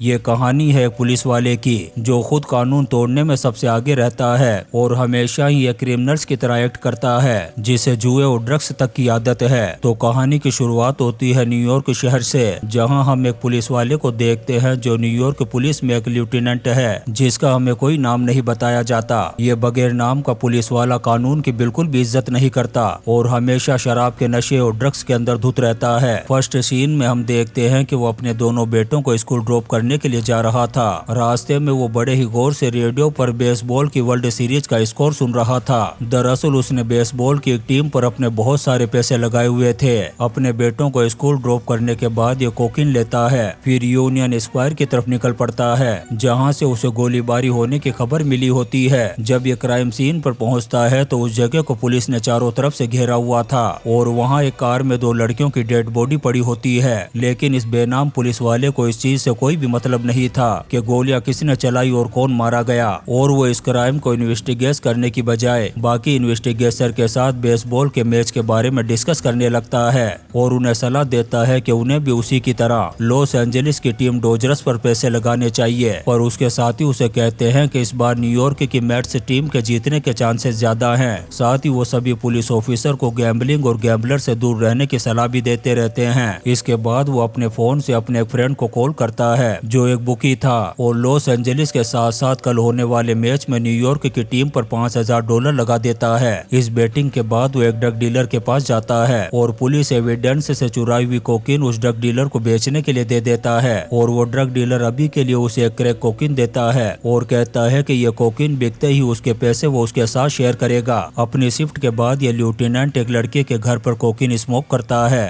ये कहानी है पुलिस वाले की जो खुद कानून तोड़ने में सबसे आगे रहता है और हमेशा ही एक क्रिमिनल्स की तरह एक्ट करता है जिसे जुए और ड्रग्स तक की आदत है। तो कहानी की शुरुआत होती है न्यूयॉर्क शहर से, जहां हम एक पुलिस वाले को देखते हैं जो न्यूयॉर्क पुलिस में एक लेफ्टिनेंट है जिसका हमें कोई नाम नहीं बताया जाता। ये बगैर नाम का पुलिस वाला कानून की बिल्कुल भी इज्जत नहीं करता और हमेशा शराब के नशे और ड्रग्स के अंदर धुत रहता है। फर्स्ट सीन में हम देखते हैं कि वो अपने दोनों बेटों को स्कूल ड्रॉप करने के लिए जा रहा था। रास्ते में वो बड़े ही गौर से रेडियो पर बेसबॉल की वर्ल्ड सीरीज का स्कोर सुन रहा था। दरअसल उसने बेसबॉल की एक टीम पर अपने बहुत सारे पैसे लगाए हुए थे। अपने बेटों को स्कूल ड्रॉप करने के बाद ये कोकीन लेता है, फिर यूनियन स्क्वायर की तरफ निकल पड़ता है जहाँ से उसे गोलीबारी होने की खबर मिली होती है। जब ये क्राइम सीन पर पहुँचता है तो उस जगह को पुलिस ने चारों तरफ से घेरा हुआ था और वहाँ एक कार में दो लड़कियों की डेड बॉडी पड़ी होती है। लेकिन इस बेनाम पुलिस वाले को इस चीज से कोई भी मतलब नहीं था कि गोलियां किसने चलाई और कौन मारा गया, और वो इस क्राइम को इन्वेस्टिगेट करने की बजाय बाकी इन्वेस्टिगेटर के साथ बेसबॉल के मैच के बारे में डिस्कस करने लगता है और उन्हें सलाह देता है कि उन्हें भी उसी की तरह लॉस एंजलिस की टीम डोजर्स पर पैसे लगाने चाहिए। पर उसके साथ ही उसे कहते हैं कि इस बार न्यूयॉर्क की मैट्स टीम के जीतने के चांसेस ज्यादा हैं। साथ ही वो सभी पुलिस ऑफिसर को गैम्बलिंग और गैम्बलर से दूर रहने की सलाह भी देते रहते हैं। इसके बाद वो अपने फोन से अपने एक फ्रेंड को कॉल करता है जो एक बुकी था और लॉस एंजलिस के साथ साथ कल होने वाले मैच में न्यूयॉर्क की टीम पर $5000 लगा देता है। इस बेटिंग के बाद वो एक ड्रग डीलर के पास जाता है और पुलिस एविडेंस से चुराई हुई कोकीन उस ड्रग डीलर को बेचने के लिए दे देता है और वो ड्रग डीलर अभी के लिए उसे एक क्रैक कोकीन देता है और कहता है कि ये कोकीन बिकते ही उसके पैसे वो उसके साथ शेयर करेगा। अपनी शिफ्ट के बाद ये लेफ्टिनेंट एक लड़के के घर पर कोकीन स्मोक करता है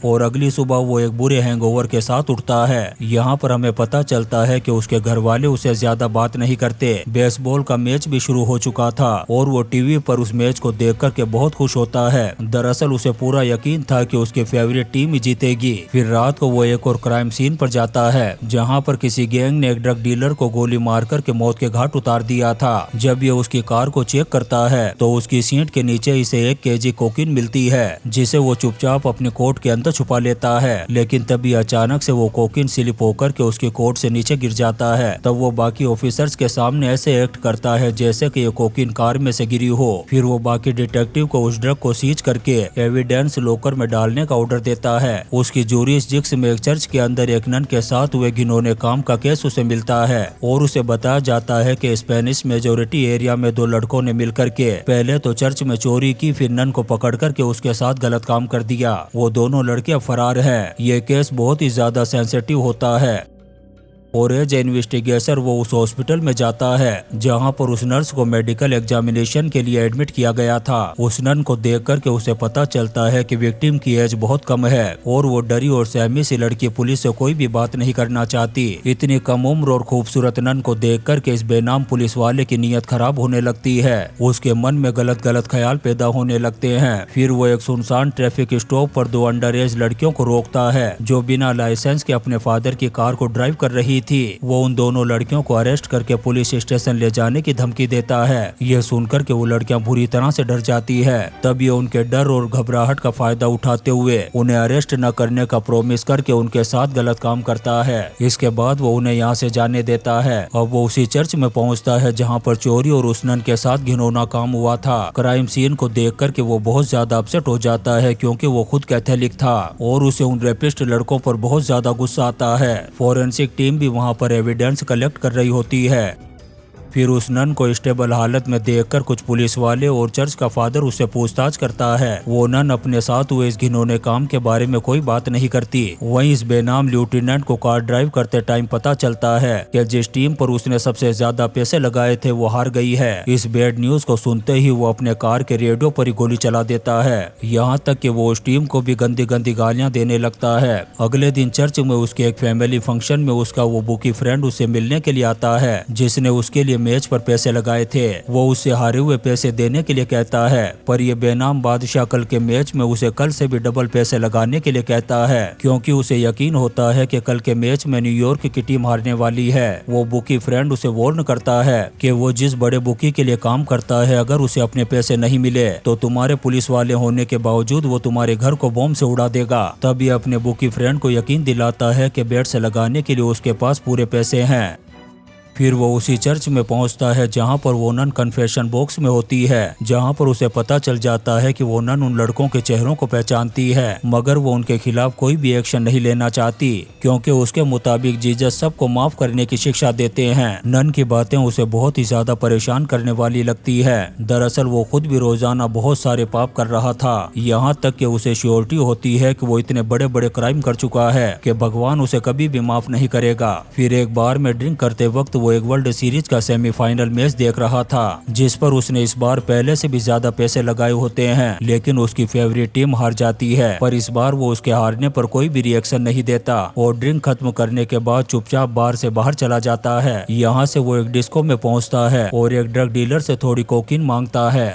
और अगली सुबह वो एक बुरे हैंगओवर के साथ उठता है। यहाँ पर हमें पता चलता है कि उसके घर वाले उसे ज्यादा बात नहीं करते। बेसबॉल का मैच भी शुरू हो चुका था और वो टीवी पर उस मैच को देख कर के बहुत खुश होता है। दरअसल उसे पूरा यकीन था कि उसकी फेवरेट टीम ही जीतेगी। फिर रात को वो एक और क्राइम सीन पर जाता है जहाँ पर किसी गैंग ने एक ड्रग डीलर को गोली मार कर के मौत के घाट उतार दिया था। जब ये उसकी कार को चेक करता है तो उसकी सीट के नीचे इसे 1 kg कोकीन मिलती है जिसे वो चुपचाप अपने कोट के अंदर छुपा लेता है। लेकिन तभी अचानक से वो कोकीन स्लिप होकर के उसके कोट से नीचे गिर जाता है। तब वो बाकी ऑफिसर्स के सामने ऐसे एक्ट करता है जैसे कि ये कोकीन कार में से गिरी हो। फिर वो बाकी डिटेक्टिव को उस ड्रग को सीज करके एविडेंस लॉकर में डालने का ऑर्डर देता है। उसकी ज्यूरिसडिक्शन में एक चर्च के अंदर एक नन के साथ हुए घिनौने काम का केस उसे मिलता है और उसे बताया जाता है कि स्पेनिश मेजोरिटी एरिया में 2 लड़कों ने मिलकर के पहले तो चर्च में चोरी की, फिर नन को पकड़ करके उसके साथ गलत काम कर दिया। वो दोनों लड़के फरार है। ये केस बहुत ही ज्यादा सेंसिटिव होता है और एज इन्वेस्टिगेटर वो उस हॉस्पिटल में जाता है जहां पर उस नर्स को मेडिकल एग्जामिनेशन के लिए एडमिट किया गया था। उस नन को देख कर के उसे पता चलता है कि विक्टिम की एज बहुत कम है और वो डरी और सहमी सी लड़की पुलिस से कोई भी बात नहीं करना चाहती। इतनी कम उम्र और खूबसूरत नन को देख कर के इस बेनाम पुलिस वाले की नीयत खराब होने लगती है। उसके मन में गलत गलत ख्याल पैदा होने लगते हैं। फिर वो एक सुनसान ट्रैफिक स्टॉप पर 2 अंडर एज लड़कियों को रोकता है जो बिना लाइसेंस के अपने फादर की कार को ड्राइव कर रही थी। वो उन दोनों लड़कियों को अरेस्ट करके पुलिस स्टेशन ले जाने की धमकी देता है। ये सुनकर के वो लड़कियां बुरी तरह से डर जाती है। तब ये उनके डर और घबराहट का फायदा उठाते हुए उन्हें अरेस्ट न करने का प्रॉमिस करके उनके साथ गलत काम करता है। इसके बाद वो उन्हें यहाँ से जाने देता है। अब वो उसी चर्च में पहुँचता है जहाँ पर चोरी और उस नन के साथ घिनौना काम हुआ था। क्राइम सीन को देख कर के वो बहुत ज्यादा अपसेट हो जाता है क्योंकि वो खुद कैथोलिक था और उसे उन रेपिस्ट लड़कों पर बहुत ज्यादा गुस्सा आता है। फॉरेंसिक टीम भी वहाँ पर एविडेंस कलेक्ट कर रही होती है। फिर उस नन को स्टेबल हालत में देखकर कुछ पुलिस वाले और चर्च का फादर उससे पूछताछ करता है। वो नन अपने साथ हुए इस घिनौने काम के बारे में कोई बात नहीं करती। वहीं इस बेनाम लेफ्टिनेंट को कार ड्राइव करते टाइम पता चलता है कि जिस टीम पर उसने सबसे ज्यादा पैसे लगाए थे वो हार गई है। इस बैड न्यूज को सुनते ही वो अपने कार के रेडियो पर ही गोली चला देता है। यहाँ तक कि वो उस टीम को भी गंदी गंदी गालियां देने लगता है। अगले दिन चर्च में उसके एक फैमिली फंक्शन में उसका वो बुकी फ्रेंड उसे मिलने के लिए आता है जिसने उसके लिए लिए मैच पर पैसे लगाए थे वो उससे हारे हुए पैसे देने के लिए कहता है, पर यह बेनाम बादशाह कल के मैच में उसे कल से भी डबल पैसे लगाने के लिए कहता है, क्योंकि उसे यकीन होता है कि कल के मैच में न्यूयॉर्क की टीम हारने वाली है। वो बुकी फ्रेंड उसे वार्न करता है कि वो जिस बड़े बुकी के लिए काम करता है, अगर उसे अपने पैसे नहीं मिले तो तुम्हारे पुलिस वाले होने के बावजूद वो तुम्हारे घर को बॉम्ब से उड़ा देगा। तब ये अपने बुकी फ्रेंड को यकीन दिलाता है कि बेट से लगाने के लिए उसके पास पूरे पैसे हैं। फिर वो उसी चर्च में पहुंचता है जहां पर वो नन कन्फेशन बॉक्स में होती है, जहां पर उसे पता चल जाता है कि वो नन उन लड़कों के चेहरों को पहचानती है, मगर वो उनके खिलाफ कोई भी एक्शन नहीं लेना चाहती, क्योंकि उसके मुताबिक जीसस सबको माफ करने की शिक्षा देते हैं। नन की बातें उसे बहुत ही ज्यादा परेशान करने वाली लगती है। दरअसल वो खुद भी रोजाना बहुत सारे पाप कर रहा था, यहाँ तक कि उसे श्योरिटी होती है कि वो इतने बड़े बड़े क्राइम कर चुका है कि भगवान उसे कभी भी माफ नहीं करेगा। फिर एक बार में ड्रिंक करते वक्त वो एक वर्ल्ड सीरीज का सेमीफाइनल मैच देख रहा था, जिस पर उसने इस बार पहले से भी ज्यादा पैसे लगाए होते हैं, लेकिन उसकी फेवरेट टीम हार जाती है। पर इस बार वो उसके हारने पर कोई भी रिएक्शन नहीं देता और ड्रिंक खत्म करने के बाद चुपचाप बार से बाहर चला जाता है। यहाँ से वो एक डिस्को में पहुँचता है और एक ड्रग डीलर से थोड़ी कोकीन मांगता है।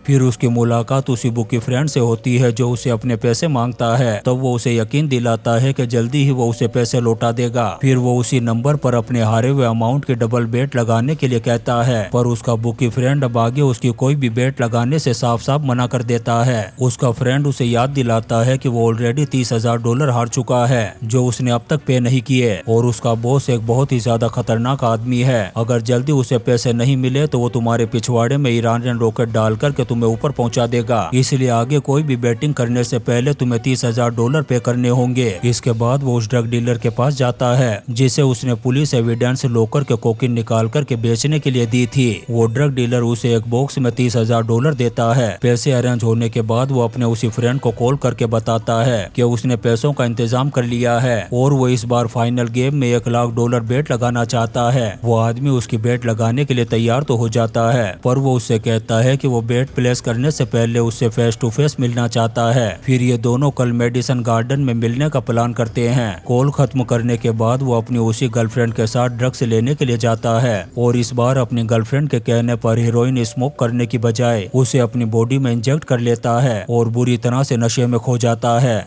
फिर उसकी मुलाकात उसी बुकी फ्रेंड से होती है जो उसे अपने पैसे मांगता है। तब वो उसे यकीन दिलाता है कि जल्दी ही वो उसे पैसे लौटा देगा। फिर वो उसी नंबर पर अपने हारे हुए अमाउंट के डबल बेट लगाने के लिए कहता है, पर उसका बुकी फ्रेंड अब आगे उसकी कोई भी बेट लगाने से साफ साफ मना कर देता है। उसका फ्रेंड उसे याद दिलाता है कि वो ऑलरेडी $30,000 हार चुका है जो उसने अब तक पे नहीं किए, और उसका बॉस एक बहुत ही ज्यादा खतरनाक आदमी है। अगर जल्दी उसे पैसे नहीं मिले तो वो तुम्हारे पिछवाड़े में ईरानियन रॉकेट डालकर के तुम्हें ऊपर पहुंचा देगा, इसलिए आगे कोई भी बैटिंग करने से पहले तुम्हें $30,000 पे करने होंगे। इसके बाद वो उस ड्रग डीलर के पास जाता है जिसे उसने पुलिस एविडेंस लोकर के कोकीन निकाल कर के बेचने के लिए दी थी। वो ड्रग डीलर उसे एक बॉक्स में $30,000 देता है। पैसे अरेंज होने के बाद वो अपने उसी फ्रेंड को कॉल करके बताता है कि उसने पैसों का इंतजाम कर लिया है और वो इस बार फाइनल गेम में $1,00,000 बेट लगाना चाहता है। वो आदमी उसकी बेट लगाने के लिए तैयार तो हो जाता है, पर वो उससे कहता है कि वो बेट प्लेस करने से पहले उससे फेस टू फेस मिलना चाहता है। फिर ये दोनों कल मेडिसन गार्डन में मिलने का प्लान करते हैं। कॉल खत्म करने के बाद वो अपनी उसी गर्लफ्रेंड के साथ ड्रग्स लेने के लिए जाता है और इस बार अपनी गर्लफ्रेंड के कहने पर हीरोइन स्मोक करने की बजाय उसे अपनी बॉडी में इंजेक्ट कर लेता है और बुरी तरह से नशे में खो जाता है।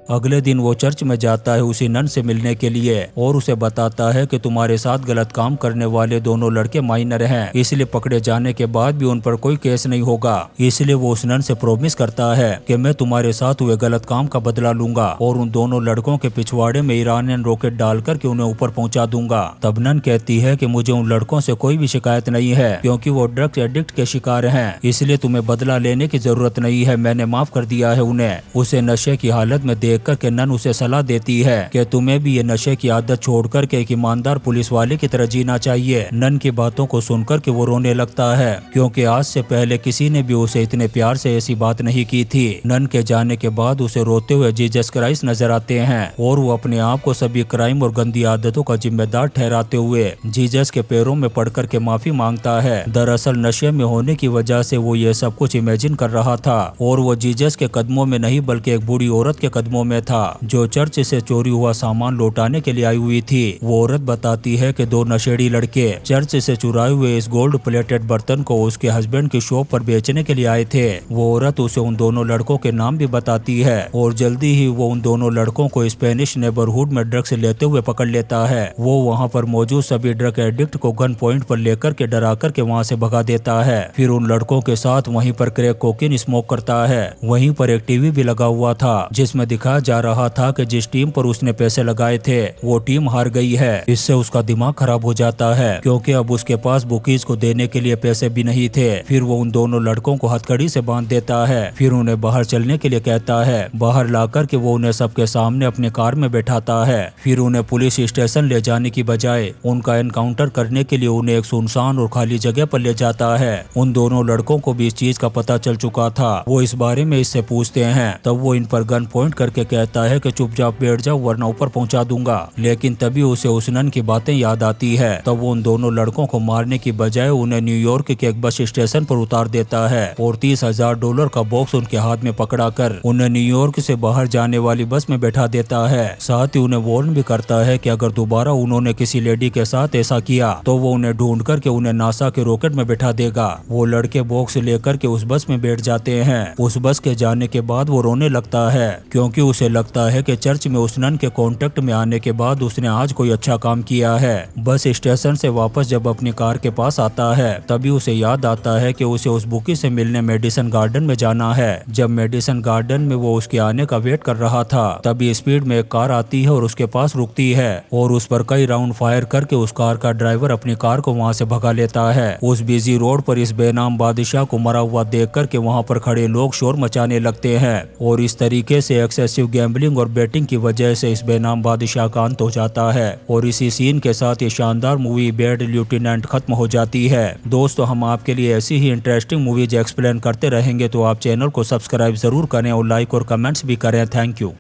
अगले दिन वो चर्च में जाता है उसी नन से मिलने के लिए और उसे बताता है कि तुम्हारे साथ गलत काम करने वाले दोनों लड़के माइनर हैं, इसलिए पकड़े जाने के बाद भी उन पर कोई केस नहीं होगा। इसलिए वो उस नन से प्रॉमिस करता है कि मैं तुम्हारे साथ हुए गलत काम का बदला लूंगा और उन दोनों लड़कों के पिछवाड़े में ईरानियन रॉकेट डालकर के उन्हें ऊपर पहुंचा दूंगा। तब नन कहती है कि मुझे उन लड़कों से कोई भी शिकायत नहीं है, क्योंकि वो ड्रग्स एडिक्ट के शिकार हैं, इसलिए तुम्हें बदला लेने की जरूरत नहीं है, मैंने माफ कर दिया है उन्हें। उसे नशे की हालत में देख करके नन उसे सलाह देती है कि तुम्हें भी ये नशे की आदत छोड़कर के एक ईमानदार पुलिस वाले की तरह जीना चाहिए। नन की बातों को सुनकर के वो रोने लगता है, क्योंकि आज से पहले किसी ने भी उसे इतने प्यार से ऐसी बात नहीं की थी। नन के जाने के बाद उसे रोते हुए जीसस क्राइस्ट नजर आते हैं और वो अपने आप को सभी क्राइम और गंदी आदतों का जिम्मेदार ठहराते हुए जीसस के पैरों में पड़कर के माफी मांगता है। दरअसल नशे में होने की वजह से वो ये सब कुछ इमेजिन कर रहा था और वो जीसस के कदमों में नहीं बल्कि एक बूढ़ी औरत के कदमों में था जो चर्च से चोरी हुआ सामान लौटाने के लिए आई हुई थी। वो औरत बताती है कि दो नशेड़ी लड़के चर्च से चुराए हुए इस गोल्ड प्लेटेड बर्तन को उसके हस्बैंड की शॉप पर बेचने के लिए आए थे। वो औरत उसे उन दोनों लड़कों के नाम भी बताती है और जल्दी ही वो उन दोनों लड़कों को स्पेनिश नेबरहुड में ड्रग्स लेते हुए पकड़ लेता है। वो वहाँ पर मौजूद सभी ड्रग एडिक्ट को गन पॉइंट पर लेकर के डरा कर के वहाँ से भगा देता है। फिर उन लड़कों के साथ वहीं पर क्रैक कोकीन स्मोक करता है। वहीं पर एक टीवी भी लगा हुआ था जिसमें दिखाया जा रहा था कि जिस टीम पर उसने पैसे लगाए थे वो टीम हार गई है। इससे उसका दिमाग खराब हो जाता है, क्योंकि अब उसके पास बुकीज को देने के लिए पैसे भी नहीं थे। फिर वो उन दोनों लड़कों को हथकड़ी से बांध देता है, फिर उन्हें बाहर चलने के लिए कहता है। बाहर लाकर के वो उन्हें सबके सामने अपने कार में बैठाता है। फिर उन्हें पुलिस स्टेशन ले जाने की बजाय उनका एनकाउंटर करने के लिए उन्हें एक सुनसान और खाली जगह पर ले जाता है। उन दोनों लड़कों को भी इस चीज का पता चल चुका था। वो इस बारे में इससे पूछते हैं, तब वो इन पर गन पॉइंट करके करके कहता है कि चुपचाप बैठ जाओ वरना ऊपर पहुंचा दूंगा। लेकिन तभी उसे उस नन की बातें याद आती है। तब वो उन दोनों लड़कों को मारने की बजाय उन्हें न्यूयॉर्क के एक बस स्टेशन पर उतार देता है और $30,000 का बॉक्स उनके हाथ में पकड़ाकर उन्हें न्यूयॉर्क से बाहर जाने वाली बस में बैठा देता है। साथ ही उन्हें वार्न भी करता है कि अगर दोबारा उन्होंने किसी लेडी के साथ ऐसा किया तो वो उन्हें ढूंढ करके उन्हें नासा के रॉकेट में बैठा देगा। वो लड़के बॉक्स लेकर के उस बस में बैठ जाते हैं। उस बस के जाने के बाद वो रोने लगता है क्योंकि उसे लगता है कि चर्च में उस नन के कांटेक्ट में आने के बाद उसने आज कोई अच्छा काम किया है। बस स्टेशन से वापस जब अपनी कार के पास आता है तभी उसे याद आता है कि उसे उस बुकी से मिलने मेडिसन गार्डन में जाना है। जब मेडिसन गार्डन में वो उसके आने का वेट कर रहा था तभी स्पीड में एक कार आती है और उसके पास रुकती है और उस पर कई राउंड फायर करके उस कार का ड्राइवर अपनी कार को वहां से भगा लेता है। उस बिजी रोड पर इस बेनाम बादशाह को मरा हुआ देख करके वहां पर खड़े लोग शोर मचाने लगते हैं और इस तरीके से एक्सेसिव गैम्बलिंग और बेटिंग की वजह से इस बेनाम बादशाह का अंत हो जाता है और इसी सीन के साथ ये शानदार मूवी बैड लेफ्टिनेंट खत्म हो जाती है। दोस्तों, हम आपके लिए ऐसी ही इंटरेस्टिंग मूवीज एक्सप्लेन करते रहेंगे तो आप चैनल को सब्सक्राइब जरूर करें और लाइक और कमेंट्स भी करें। Thank you.